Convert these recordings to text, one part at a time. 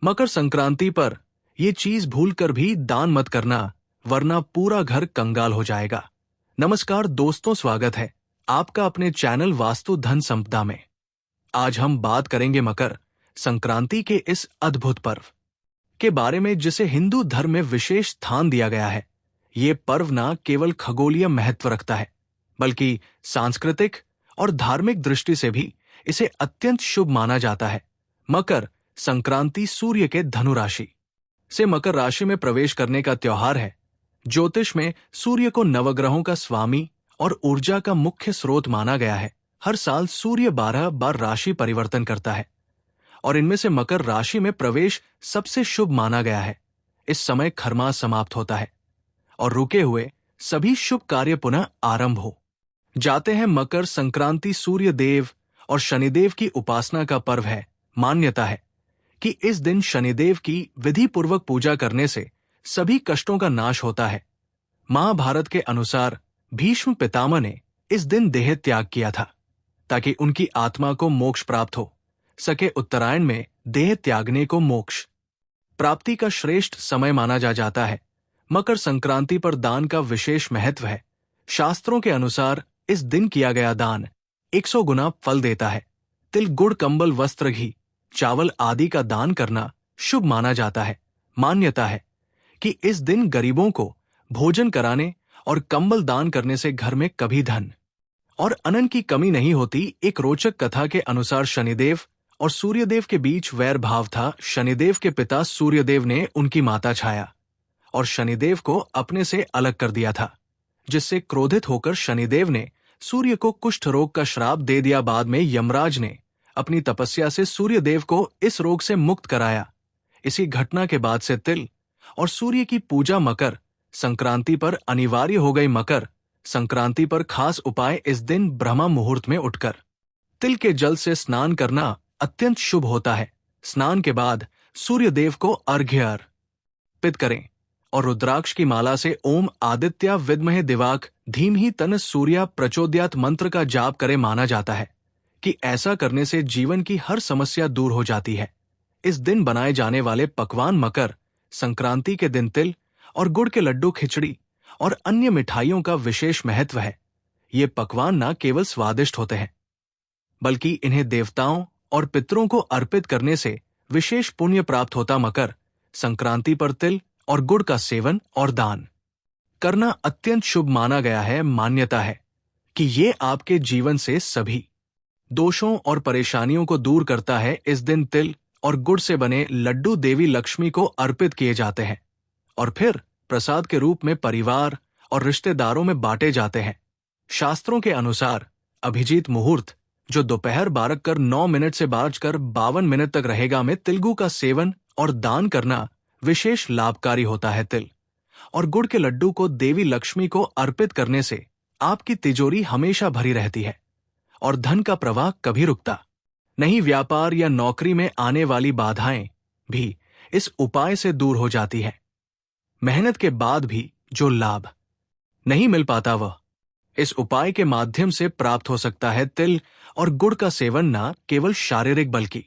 मकर संक्रांति पर ये चीज भूलकर भी दान मत करना, वरना पूरा घर कंगाल हो जाएगा। नमस्कार दोस्तों, स्वागत है आपका अपने चैनल वास्तु धन संपदा में। आज हम बात करेंगे मकर संक्रांति के इस अद्भुत पर्व के बारे में, जिसे हिंदू धर्म में विशेष स्थान दिया गया है। ये पर्व न केवल खगोलीय महत्व रखता है, बल्कि सांस्कृतिक और धार्मिक दृष्टि से भी इसे अत्यंत शुभ माना जाता है। मकर संक्रांति सूर्य के धनु राशि से मकर राशि में प्रवेश करने का त्योहार है। ज्योतिष में सूर्य को नवग्रहों का स्वामी और ऊर्जा का मुख्य स्रोत माना गया है। हर साल सूर्य 12 बार राशि परिवर्तन करता है और इनमें से मकर राशि में प्रवेश सबसे शुभ माना गया है। इस समय खरमास समाप्त होता है और रुके हुए सभी शुभ कार्य पुनः आरंभ हो जाते हैं। मकर संक्रांति सूर्य देव और शनिदेव की उपासना का पर्व है। मान्यता है कि इस दिन शनिदेव की विधि पूर्वक पूजा करने से सभी कष्टों का नाश होता है। महाभारत के अनुसार भीष्म पितामह ने इस दिन देह त्याग किया था ताकि उनकी आत्मा को मोक्ष प्राप्त हो सके। उत्तरायण में देह त्यागने को मोक्ष प्राप्ति का श्रेष्ठ समय माना जाता है। मकर संक्रांति पर दान का विशेष महत्व है। शास्त्रों के अनुसार इस दिन किया गया दान 100 गुना फल देता है। तिल, गुड़, कंबल, वस्त्र, घी, चावल आदि का दान करना शुभ माना जाता है। मान्यता है कि इस दिन गरीबों को भोजन कराने और कंबल दान करने से घर में कभी धन और अन्न की कमी नहीं होती। एक रोचक कथा के अनुसार शनिदेव और सूर्यदेव के बीच वैर भाव था। शनिदेव के पिता सूर्यदेव ने उनकी माता छाया और शनिदेव को अपने से अलग कर दिया था, जिससे क्रोधित होकर शनिदेव ने सूर्य को कुष्ठ रोग का श्राप दे दिया। बाद में यमराज ने अपनी तपस्या से सूर्यदेव को इस रोग से मुक्त कराया। इसी घटना के बाद से तिल और सूर्य की पूजा मकर संक्रांति पर अनिवार्य हो गई। मकर संक्रांति पर खास उपाय: इस दिन ब्रह्म मुहूर्त में उठकर तिल के जल से स्नान करना अत्यंत शुभ होता है। स्नान के बाद सूर्यदेव को अर्घ्य अर्पित करें और रुद्राक्ष की माला से ओम आदित्य विद्महे दिवाक धीमहि तन्न सूर्या प्रचोदयात् मंत्र का जाप करे। माना जाता है कि ऐसा करने से जीवन की हर समस्या दूर हो जाती है। इस दिन बनाए जाने वाले पकवान: मकर संक्रांति के दिन तिल और गुड़ के लड्डू, खिचड़ी और अन्य मिठाइयों का विशेष महत्व है। ये पकवान न केवल स्वादिष्ट होते हैं, बल्कि इन्हें देवताओं और पितरों को अर्पित करने से विशेष पुण्य प्राप्त होता। मकर संक्रांति पर तिल और गुड़ का सेवन और दान करना अत्यंत शुभ माना गया है। मान्यता है कि ये आपके जीवन से सभी दोषों और परेशानियों को दूर करता है। इस दिन तिल और गुड़ से बने लड्डू देवी लक्ष्मी को अर्पित किए जाते हैं और फिर प्रसाद के रूप में परिवार और रिश्तेदारों में बांटे जाते हैं। शास्त्रों के अनुसार अभिजीत मुहूर्त, जो दोपहर 12:09 से 12:52 तक रहेगा, में तिलगु का सेवन और दान करना विशेष लाभकारी होता है। तिल और गुड़ के लड्डू को देवी लक्ष्मी को अर्पित करने से आपकी तिजोरी हमेशा भरी रहती है और धन का प्रवाह कभी रुकता नहीं। व्यापार या नौकरी में आने वाली बाधाएं भी इस उपाय से दूर हो जाती है। मेहनत के बाद भी जो लाभ नहीं मिल पाता, वह इस उपाय के माध्यम से प्राप्त हो सकता है। तिल और गुड़ का सेवन न केवल शारीरिक बल्कि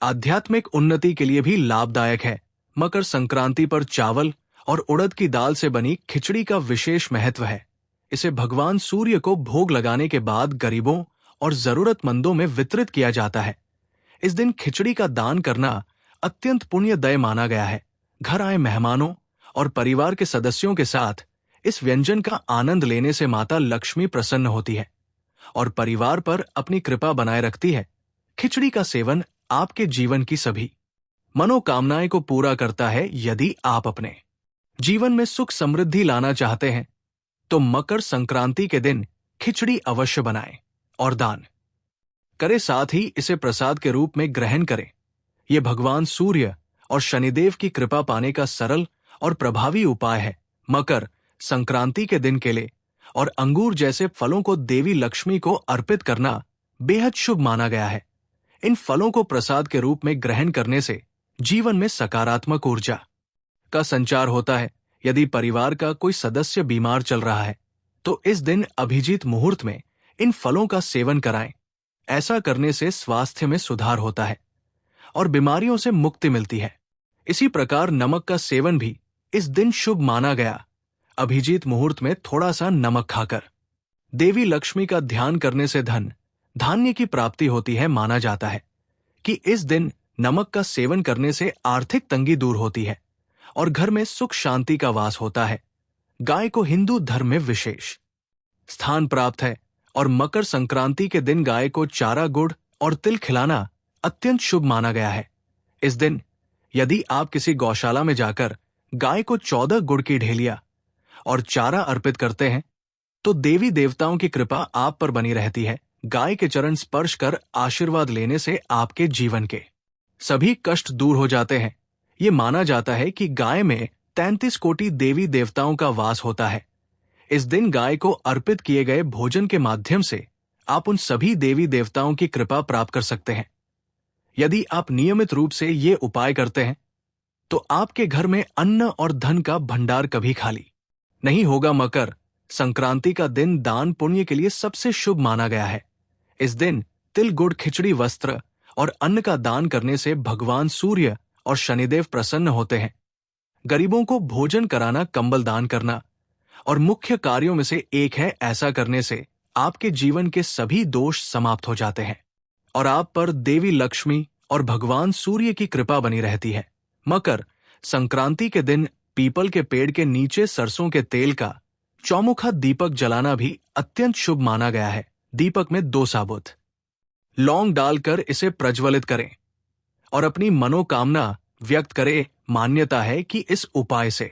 आध्यात्मिक उन्नति के लिए भी लाभदायक है। मकर संक्रांति पर चावल और उड़द की दाल से बनी खिचड़ी का विशेष महत्व है। इसे भगवान सूर्य को भोग लगाने के बाद गरीबों और जरूरतमंदों में वितरित किया जाता है। इस दिन खिचड़ी का दान करना अत्यंत पुण्यदायी माना गया है। घर आए मेहमानों और परिवार के सदस्यों के साथ इस व्यंजन का आनंद लेने से माता लक्ष्मी प्रसन्न होती है और परिवार पर अपनी कृपा बनाए रखती है। खिचड़ी का सेवन आपके जीवन की सभी मनोकामनाएं को पूरा करता है। यदि आप अपने जीवन में सुख समृद्धि लाना चाहते हैं तो मकर संक्रांति के दिन खिचड़ी अवश्य बनाएं और दान करें। साथ ही इसे प्रसाद के रूप में ग्रहण करें। यह भगवान सूर्य और शनिदेव की कृपा पाने का सरल और प्रभावी उपाय है। मकर संक्रांति के दिन केले और अंगूर जैसे फलों को देवी लक्ष्मी को अर्पित करना बेहद शुभ माना गया है। इन फलों को प्रसाद के रूप में ग्रहण करने से जीवन में सकारात्मक ऊर्जा का संचार होता है। यदि परिवार का कोई सदस्य बीमार चल रहा है तो इस दिन अभिजीत मुहूर्त में इन फलों का सेवन कराएं। ऐसा करने से स्वास्थ्य में सुधार होता है और बीमारियों से मुक्ति मिलती है। इसी प्रकार नमक का सेवन भी इस दिन शुभ माना गया। अभिजीत मुहूर्त में थोड़ा सा नमक खाकर देवी लक्ष्मी का ध्यान करने से धन धान्य की प्राप्ति होती है। माना जाता है कि इस दिन नमक का सेवन करने से आर्थिक तंगी दूर होती है और घर में सुख शांति का वास होता है। गाय को हिंदू धर्म में विशेष स्थान प्राप्त है और मकर संक्रांति के दिन गाय को चारा, गुड़ और तिल खिलाना अत्यंत शुभ माना गया है। इस दिन यदि आप किसी गौशाला में जाकर गाय को 14 गुड़ की ढेलियां और चारा अर्पित करते हैं तो देवी देवताओं की कृपा आप पर बनी रहती है। गाय के चरण स्पर्श कर आशीर्वाद लेने से आपके जीवन के सभी कष्ट दूर हो जाते हैं। ये माना जाता है कि गाय में 33 कोटि देवी देवताओं का वास होता है। इस दिन गाय को अर्पित किए गए भोजन के माध्यम से आप उन सभी देवी देवताओं की कृपा प्राप्त कर सकते हैं। यदि आप नियमित रूप से ये उपाय करते हैं तो आपके घर में अन्न और धन का भंडार कभी खाली नहीं होगा। मकर संक्रांति का दिन दान पुण्य के लिए सबसे शुभ माना गया है। इस दिन तिल, गुड़, खिचड़ी, वस्त्र और अन्न का दान करने से भगवान सूर्य और शनिदेव प्रसन्न होते हैं। गरीबों को भोजन कराना, कंबल दान करना और मुख्य कार्यों में से एक है। ऐसा करने से आपके जीवन के सभी दोष समाप्त हो जाते हैं और आप पर देवी लक्ष्मी और भगवान सूर्य की कृपा बनी रहती है। मकर संक्रांति के दिन पीपल के पेड़ के नीचे सरसों के तेल का चौमुखा दीपक जलाना भी अत्यंत शुभ माना गया है। दीपक में 2 साबुत लौंग डालकर इसे प्रज्वलित करें और अपनी मनोकामना व्यक्त करें। मान्यता है कि इस उपाय से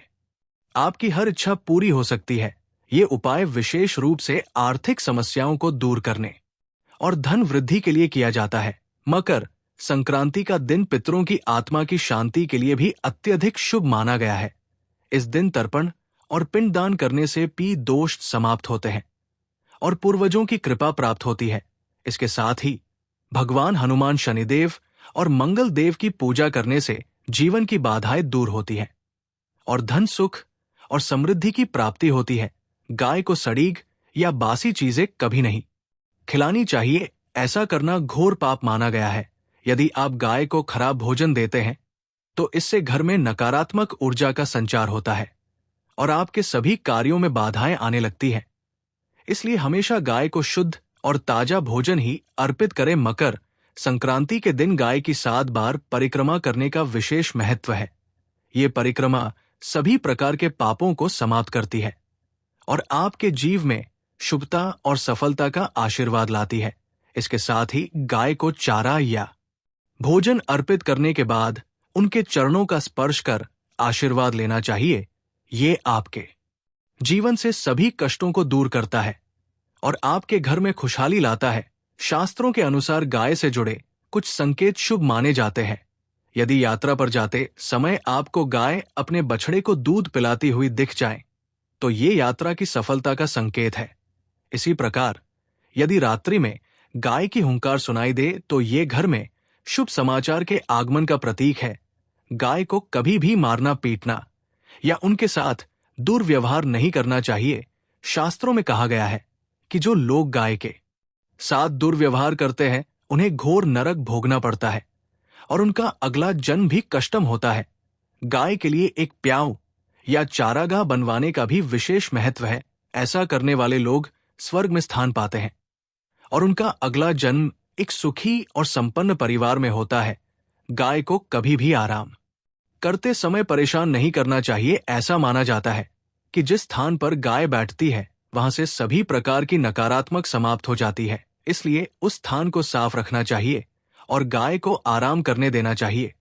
आपकी हर इच्छा पूरी हो सकती है। ये उपाय विशेष रूप से आर्थिक समस्याओं को दूर करने और धन वृद्धि के लिए किया जाता है। मकर संक्रांति का दिन पितरों की आत्मा की शांति के लिए भी अत्यधिक शुभ माना गया है। इस दिन तर्पण और पिंडदान करने से पी दोष समाप्त होते हैं और पूर्वजों की कृपा प्राप्त होती है। इसके साथ ही भगवान हनुमान, शनिदेव और मंगल देव की पूजा करने से जीवन की बाधाएं दूर होती हैं और धन, सुख और समृद्धि की प्राप्ति होती है। गाय को सड़ीग या बासी चीजें कभी नहीं खिलानी चाहिए। ऐसा करना घोर पाप माना गया है। यदि आप गाय को खराब भोजन देते हैं तो इससे घर में नकारात्मक ऊर्जा का संचार होता है और आपके सभी कार्यों में बाधाएं आने लगती हैं। इसलिए हमेशा गाय को शुद्ध और ताजा भोजन ही अर्पित करें। मकर संक्रांति के दिन गाय की 7 बार परिक्रमा करने का विशेष महत्व है। ये परिक्रमा सभी प्रकार के पापों को समाप्त करती है और आपके जीव में शुभता और सफलता का आशीर्वाद लाती है। इसके साथ ही गाय को चारा या भोजन अर्पित करने के बाद उनके चरणों का स्पर्श कर आशीर्वाद लेना चाहिए। ये आपके जीवन से सभी कष्टों को दूर करता है और आपके घर में खुशहाली लाता है। शास्त्रों के अनुसार गाय से जुड़े कुछ संकेत शुभ माने जाते हैं। यदि यात्रा पर जाते समय आपको गाय अपने बछड़े को दूध पिलाती हुई दिख जाए तो ये यात्रा की सफलता का संकेत है। इसी प्रकार यदि रात्रि में गाय की हुंकार सुनाई दे तो ये घर में शुभ समाचार के आगमन का प्रतीक है। गाय को कभी भी मारना, पीटना या उनके साथ दुर्व्यवहार नहीं करना चाहिए। शास्त्रों में कहा गया है कि जो लोग गाय के साथ दुर्व्यवहार करते हैं उन्हें घोर नरक भोगना पड़ता है और उनका अगला जन्म भी कष्टम होता है। गाय के लिए एक प्याऊ या चारागाह बनवाने का भी विशेष महत्व है। ऐसा करने वाले लोग स्वर्ग में स्थान पाते हैं और उनका अगला जन्म एक सुखी और संपन्न परिवार में होता है। गाय को कभी भी आराम करते समय परेशान नहीं करना चाहिए। ऐसा माना जाता है कि जिस स्थान पर गाय बैठती है वहां से सभी प्रकार की नकारात्मक समाप्त हो जाती है। इसलिए उस स्थान को साफ रखना चाहिए और गाय को आराम करने देना चाहिए।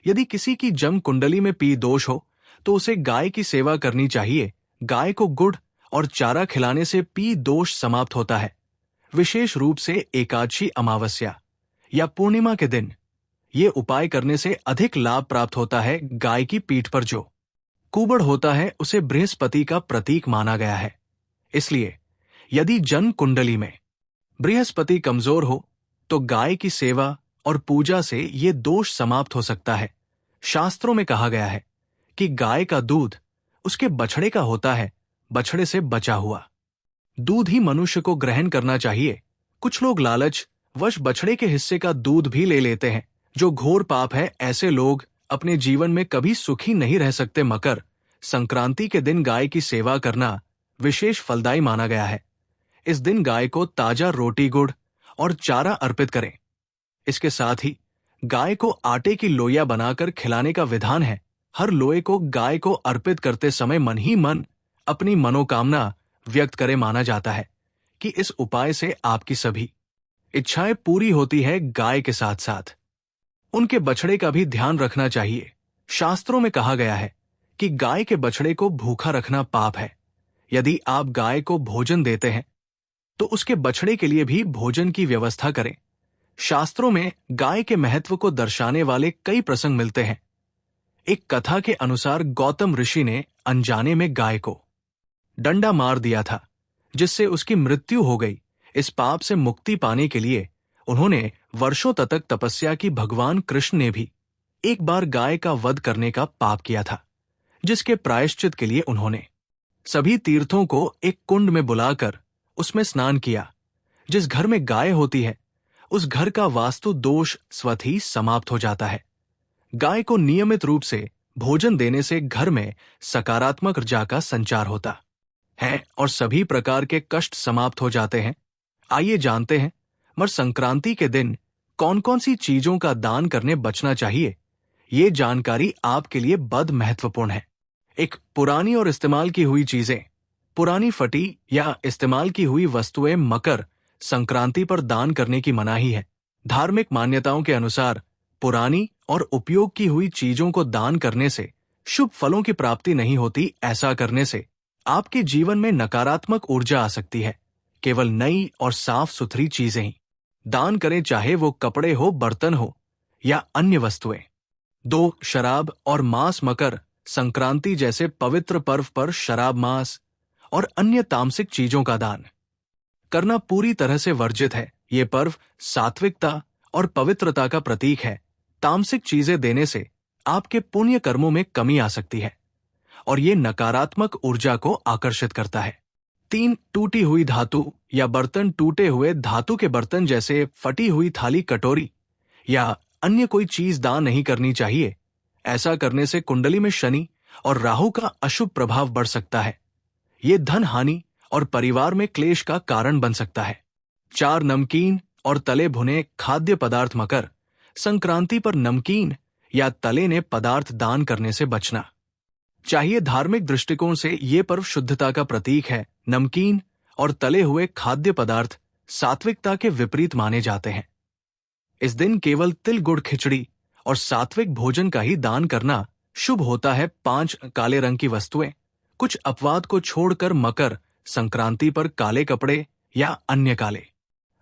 यदि किसी की जन्म कुंडली में पी दोष हो तो उसे गाय की सेवा करनी चाहिए। गाय को गुड़ और चारा खिलाने से पी दोष समाप्त होता है। विशेष रूप से एकादशी, अमावस्या या पूर्णिमा के दिन ये उपाय करने से अधिक लाभ प्राप्त होता है। गाय की पीठ पर जो कुबड़ होता है उसे बृहस्पति का प्रतीक माना गया है। इसलिए यदि जन्म कुंडली में बृहस्पति कमजोर हो तो गाय की सेवा और पूजा से ये दोष समाप्त हो सकता है। शास्त्रों में कहा गया है कि गाय का दूध उसके बछड़े का होता है। बछड़े से बचा हुआ दूध ही मनुष्य को ग्रहण करना चाहिए। कुछ लोग लालच वश बछड़े के हिस्से का दूध भी ले लेते हैं, जो घोर पाप है। ऐसे लोग अपने जीवन में कभी सुखी नहीं रह सकते। मकर संक्रांति के दिन गाय की सेवा करना विशेष फलदायी माना गया है। इस दिन गाय को ताजा रोटी, गुड़ और चारा अर्पित करें। इसके साथ ही गाय को आटे की लोइयां बनाकर खिलाने का विधान है। हर लोए को गाय को अर्पित करते समय मन ही मन अपनी मनोकामना व्यक्त करे। माना जाता है कि इस उपाय से आपकी सभी इच्छाएं पूरी होती है। गाय के साथ साथ उनके बछड़े का भी ध्यान रखना चाहिए। शास्त्रों में कहा गया है कि गाय के बछड़े को भूखा रखना पाप है। यदि आप गाय को भोजन देते हैं तो उसके बछड़े के लिए भी भोजन की व्यवस्था करें। शास्त्रों में गाय के महत्व को दर्शाने वाले कई प्रसंग मिलते हैं। एक कथा के अनुसार गौतम ऋषि ने अनजाने में गाय को डंडा मार दिया था, जिससे उसकी मृत्यु हो गई। इस पाप से मुक्ति पाने के लिए उन्होंने वर्षों तक तपस्या की। भगवान कृष्ण ने भी एक बार गाय का वध करने का पाप किया था, जिसके प्रायश्चित के लिए उन्होंने सभी तीर्थों को एक कुंड में बुलाकर उसमें स्नान किया। जिस घर में गाय होती है उस घर का वास्तु दोष स्वतः ही समाप्त हो जाता है। गाय को नियमित रूप से भोजन देने से घर में सकारात्मक ऊर्जा का संचार होता है और सभी प्रकार के कष्ट समाप्त हो जाते हैं। आइए जानते हैं मकर संक्रांति के दिन कौन कौन सी चीजों का दान करने बचना चाहिए। ये जानकारी आपके लिए बद महत्वपूर्ण है। एक पुरानी और इस्तेमाल की हुई चीजें। पुरानी फटी या इस्तेमाल की हुई वस्तुएं मकर संक्रांति पर दान करने की मनाही है। धार्मिक मान्यताओं के अनुसार पुरानी और उपयोग की हुई चीजों को दान करने से शुभ फलों की प्राप्ति नहीं होती। ऐसा करने से आपके जीवन में नकारात्मक ऊर्जा आ सकती है। केवल नई और साफ सुथरी चीजें ही दान करें, चाहे वो कपड़े हो, बर्तन हो या अन्य वस्तुएं। 2. शराब और मांस। मकर संक्रांति जैसे पवित्र पर्व पर शराब, मांस और अन्य तामसिक चीजों का दान करना पूरी तरह से वर्जित है। ये पर्व सात्विकता और पवित्रता का प्रतीक है। तामसिक चीजें देने से आपके पुण्य कर्मों में कमी आ सकती है और ये नकारात्मक ऊर्जा को आकर्षित करता है। 3. टूटी हुई धातु या बर्तन। टूटे हुए धातु के बर्तन जैसे फटी हुई थाली, कटोरी या अन्य कोई चीज दान नहीं करनी चाहिए। ऐसा करने से कुंडली में शनि और राहु का अशुभ प्रभाव बढ़ सकता है। ये धन हानि और परिवार में क्लेश का कारण बन सकता है। 4. नमकीन और तले भुने खाद्य पदार्थ। मकर संक्रांति पर नमकीन या तले ने पदार्थ दान करने से बचना चाहिए। धार्मिक दृष्टिकोण से ये पर्व शुद्धता का प्रतीक है। नमकीन और तले हुए खाद्य पदार्थ सात्विकता के विपरीत माने जाते हैं। इस दिन केवल तिल, गुड़, खिचड़ी और सात्विक भोजन का ही दान करना शुभ होता है। 5. काले रंग की वस्तुएं। कुछ अपवाद को छोड़कर मकर संक्रांति पर काले कपड़े या अन्य काले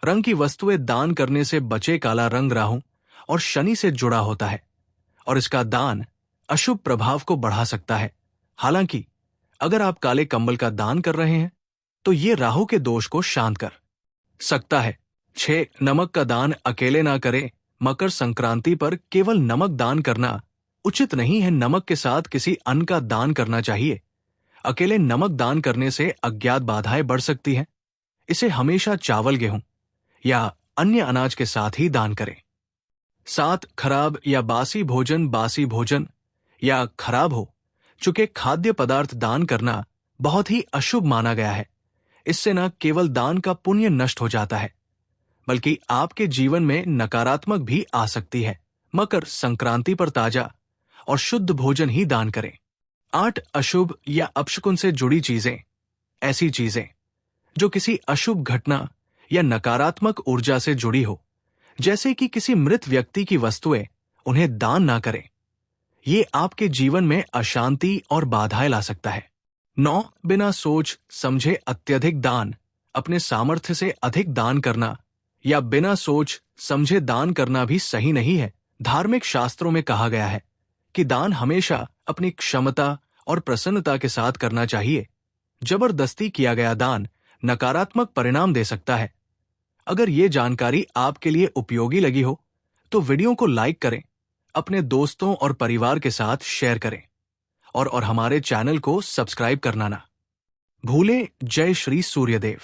रंग की वस्तुएं दान करने से बचे। काला रंग राहु और शनि से जुड़ा होता है और इसका दान अशुभ प्रभाव को बढ़ा सकता है। हालांकि अगर आप काले कंबल का दान कर रहे हैं तो ये राहु के दोष को शांत कर सकता है। 6. नमक का दान अकेले ना करें। मकर संक्रांति पर केवल नमक दान करना उचित नहीं है। नमक के साथ किसी अन्न का दान करना चाहिए। अकेले नमक दान करने से अज्ञात बाधाएं बढ़ सकती हैं। इसे हमेशा चावल, गेहूं या अन्य अनाज के साथ ही दान करें। 7. खराब या बासी भोजन। बासी भोजन या खराब हो चुके खाद्य पदार्थ दान करना बहुत ही अशुभ माना गया है। इससे न केवल दान का पुण्य नष्ट हो जाता है बल्कि आपके जीवन में नकारात्मक भी आ सकती है। मकर संक्रांति पर ताजा और शुद्ध भोजन ही दान करें। 8. अशुभ या अपशकुन से जुड़ी चीजें। ऐसी चीजें जो किसी अशुभ घटना या नकारात्मक ऊर्जा से जुड़ी हो, जैसे कि किसी मृत व्यक्ति की वस्तुएं, उन्हें दान ना करें। ये आपके जीवन में अशांति और बाधाएं ला सकता है। 9. बिना सोच समझे अत्यधिक दान। अपने सामर्थ्य से अधिक दान करना या बिना सोच समझे दान करना भी सही नहीं है। धार्मिक शास्त्रों में कहा गया है कि दान हमेशा अपनी क्षमता और प्रसन्नता के साथ करना चाहिए। जबरदस्ती किया गया दान नकारात्मक परिणाम दे सकता है। अगर ये जानकारी आपके लिए उपयोगी लगी हो तो वीडियो को लाइक करें, अपने दोस्तों और परिवार के साथ शेयर करें और हमारे चैनल को सब्सक्राइब करना ना भूलें। जय श्री सूर्यदेव।